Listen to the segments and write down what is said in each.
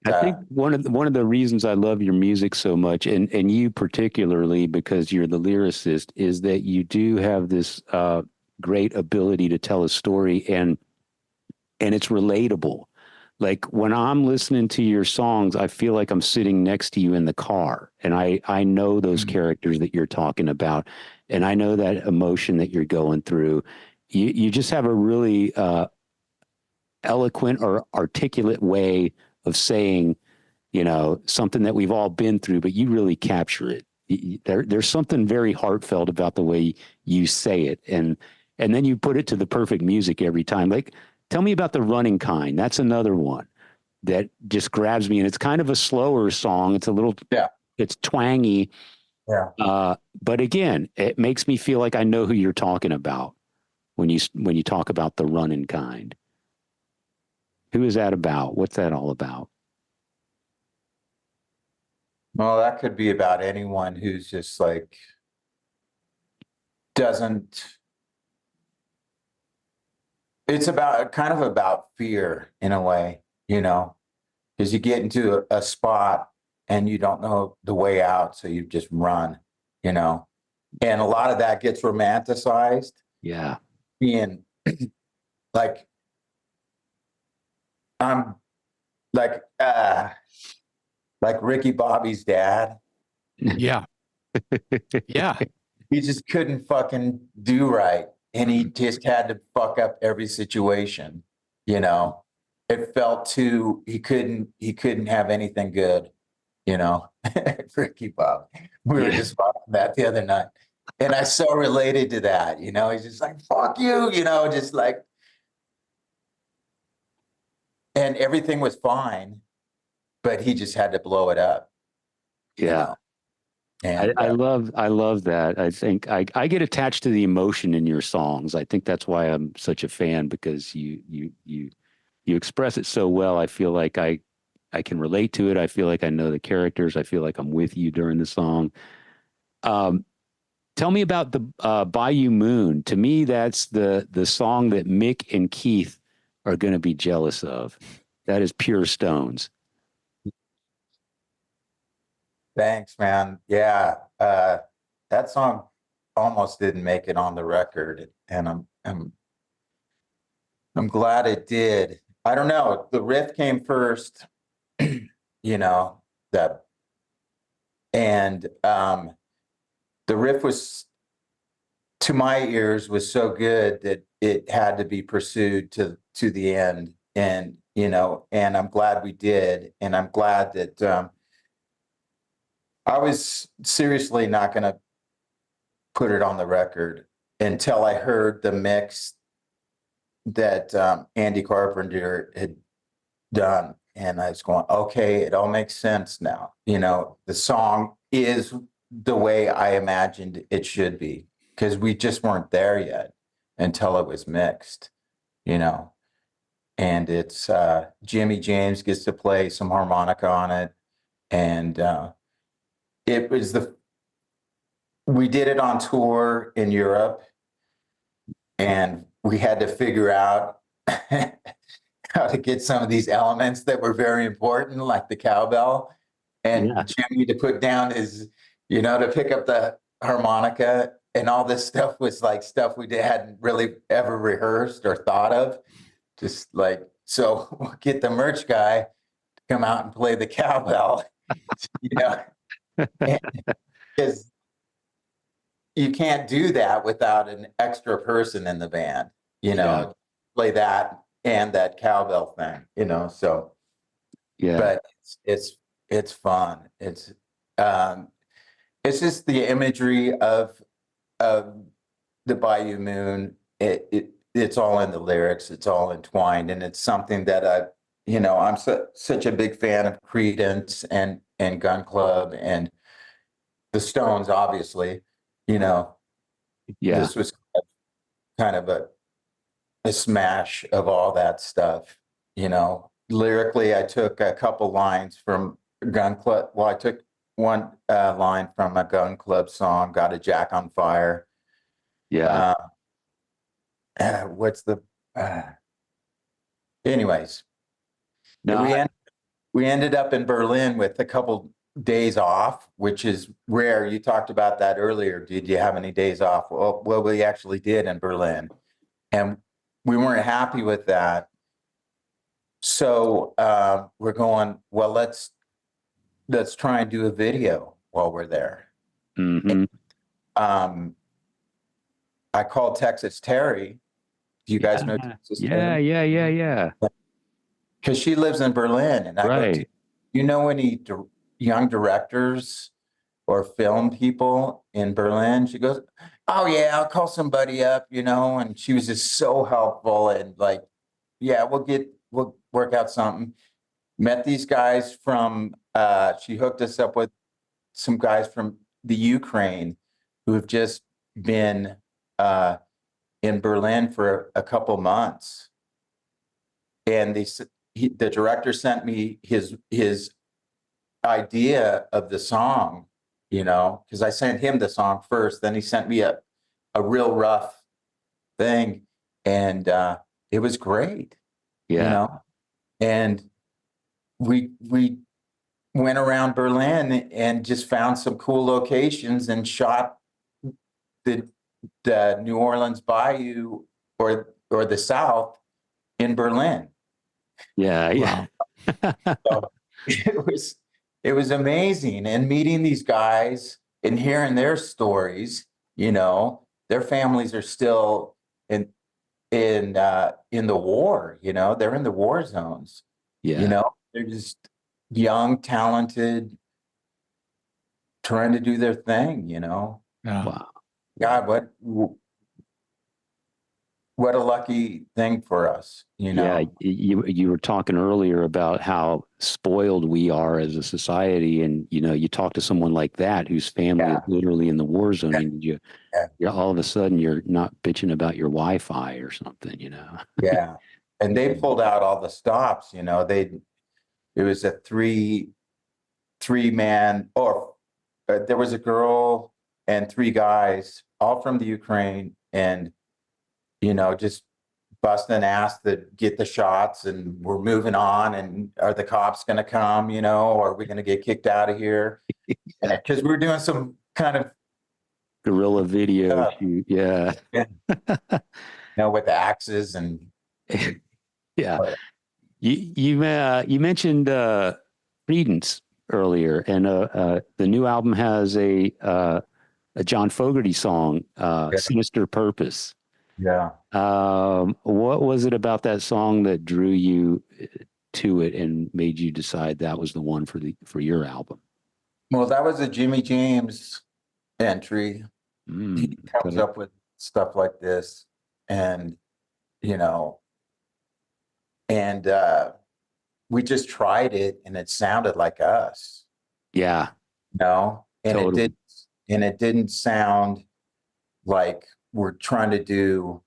I think one of the reasons I love your music so much, and you particularly because you're the lyricist, is that you do have this great ability to tell a story, and it's relatable. Like when I'm listening to your songs, I feel like I'm sitting next to you in the car, and I know those characters that you're talking about, and I know that emotion that you're going through. You just have a really eloquent or articulate way of saying, something that we've all been through, but you really capture it. There's something very heartfelt about the way you say it, and then you put it to the perfect music every time. Like, tell me about The Running Kind. That's another one that just grabs me, and it's kind of a slower song. It's a little, it's twangy, but again, it makes me feel like I know who you're talking about when you talk about The Running Kind. Who is that about? What's that all about? Well, that could be about anyone who's just like doesn't. It's about kind of about fear in a way, because you get into a spot and you don't know the way out, so you just run, and a lot of that gets romanticized. Yeah. Being like, I'm like Ricky Bobby's dad. Yeah. Yeah. He just couldn't fucking do right. And he just had to fuck up every situation, It felt he couldn't have anything good, Ricky Bobby. We were just talking that the other night. And I so related to that, he's just like, fuck you, just like, and everything was fine, but he just had to blow it up. Yeah. And I love that. I think I get attached to the emotion in your songs. I think that's why I'm such a fan, because you express it so well. I feel like I can relate to it. I feel like I know the characters. I feel like I'm with you during the song. Tell me about the Bayou Moon. To me, that's the song that Mick and Keith are going to be jealous of. That is pure Stones. Thanks, man. Yeah, that song almost didn't make it on the record, and I'm glad it did. I don't know. The riff came first, that, and the riff was, to my ears, was so good that it had to be pursued to the end, and and I'm glad we did, and I'm glad that. I was seriously not going to put it on the record until I heard the mix that Andy Carpenter had done. And I was going, okay, it all makes sense now. The song is the way I imagined it should be, because we just weren't there yet until it was mixed, and it's Jimmy James gets to play some harmonica on it. And it was we did it on tour in Europe, and we had to figure out how to get some of these elements that were very important, like the cowbell, and Jimmy to put down his, to pick up the harmonica, and all this stuff was like stuff we hadn't really ever rehearsed or thought of. Just like, so we'll get the merch guy to come out and play the cowbell, because you can't do that without an extra person in the band, play that and that cowbell thing, so, but it's fun. It's just the imagery of the Bayou Moon. It's all in the lyrics. It's all entwined, and it's something that I'm such a big fan of Creedence and Gun Club and the Stones, obviously. This was kind of a smash of all that stuff. Lyrically, I took a couple lines from Gun Club. Well, I took one line from a Gun Club song, "Got a Jack on Fire." Yeah. What's the? Anyways, No, we ended up in Berlin with a couple days off, which is rare. You talked about that earlier. Did you have any days off? Well, we actually did in Berlin, and we weren't happy with that. So we're going, well, let's try and do a video while we're there. Mm-hmm. I called Texas Terry. Do you guys know Texas Terry? Yeah. Because she lives in Berlin, and I go, Right. you know any young directors or film people in Berlin? She goes, oh yeah, I'll call somebody up, and she was just so helpful and like, yeah, we'll work out something. Met these guys from, she hooked us up with some guys from the Ukraine who have just been in Berlin for a couple months. And the director sent me his idea of the song, because I sent him the song first. Then he sent me a real rough thing, and it was great, Yeah. And we went around Berlin and just found some cool locations and shot the New Orleans Bayou or the South in Berlin. Yeah. So it was amazing, and meeting these guys and hearing their stories. Their families are still in the war. They're in the war zones. Yeah. They're just young, talented, trying to do their thing. Yeah. Wow. God, what a lucky thing for us. Yeah, you were talking earlier about how spoiled we are as a society, and you talk to someone like that whose family is literally in the war zone, and you're all of a sudden you're not bitching about your Wi-Fi or something. Yeah, and they pulled out all the stops. It was a three man, or there was a girl and three guys, all from the Ukraine, and just busting ass to get the shots, and we're moving on. And are the cops going to come? Or are we going to get kicked out of here? Because we were doing some kind of Guerrilla video stuff, shoot. Yeah. with the axes and Yeah. You mentioned Credence earlier, and the new album has a John Fogerty song, "Sinister Purpose." Yeah. What was it about that song that drew you to it and made you decide that was the one for your album? Well, that was a Jimmy James entry. He comes Okay. up with stuff like this, and and we just tried it, and it sounded like us. Yeah. And Totally. it didn't sound like we're trying to do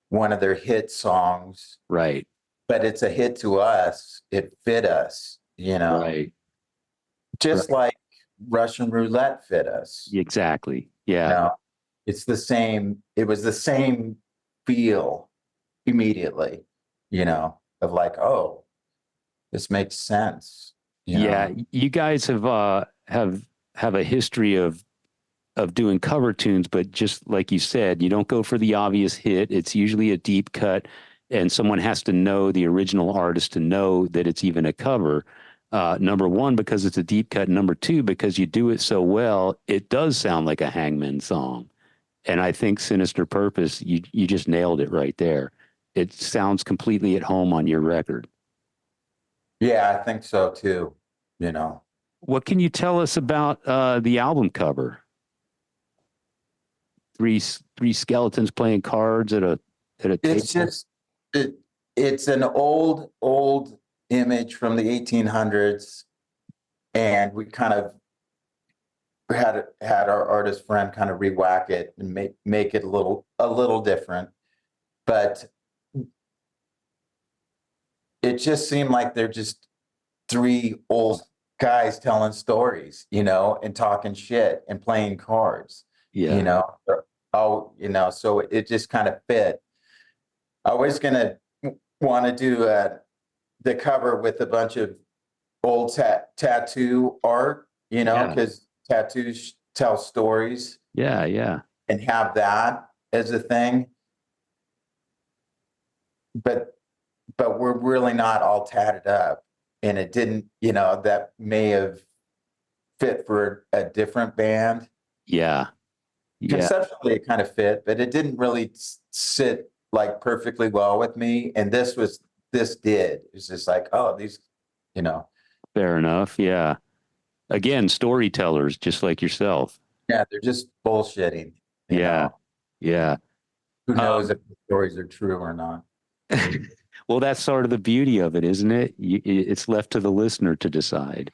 one of their hit songs, Right. but it's a hit to us. It fit us, Right. just like Russian Roulette fit us. Exactly. Yeah. It's the same. It was the same feel immediately, of like, oh, this makes sense. Yeah. You guys have a history of doing cover tunes, but just like you said, you don't go for the obvious hit. It's usually a deep cut, and someone has to know the original artist to know that it's even a cover. Number one, because it's a deep cut. Number two, because you do it so well, it does sound like a Hangmen song. And I think Sinister Purpose, you just nailed it right there. It sounds completely at home on your record. Yeah, I think so too. What can you tell us about the album cover? Three skeletons playing cards at a table. It's just it's an old image from the 1800s, and we kind of had our artist friend kind of re-whack it and make it a little different, but it just seemed like they're just three old guys telling stories, and talking shit and playing cards. Yeah. So it just kind of fit. I was gonna want to do the cover with a bunch of old tattoo art, you know, Yeah. because tattoos tell stories, Yeah. Yeah. and have that as a thing. But we're really not all tatted up, and it didn't, you know, that may have fit for a different band. Yeah. Yeah. Conceptually it kind of fit, but it didn't really sit like perfectly well with me. And this did. It's just like, oh, these, you know, Fair enough. Yeah. Again, storytellers, just like yourself. yeah, they're just bullshitting, you Yeah. know. Yeah. Who knows Um, if the stories are true or not? well, that's sort of the beauty of it, isn't it? It's left to the listener to decide.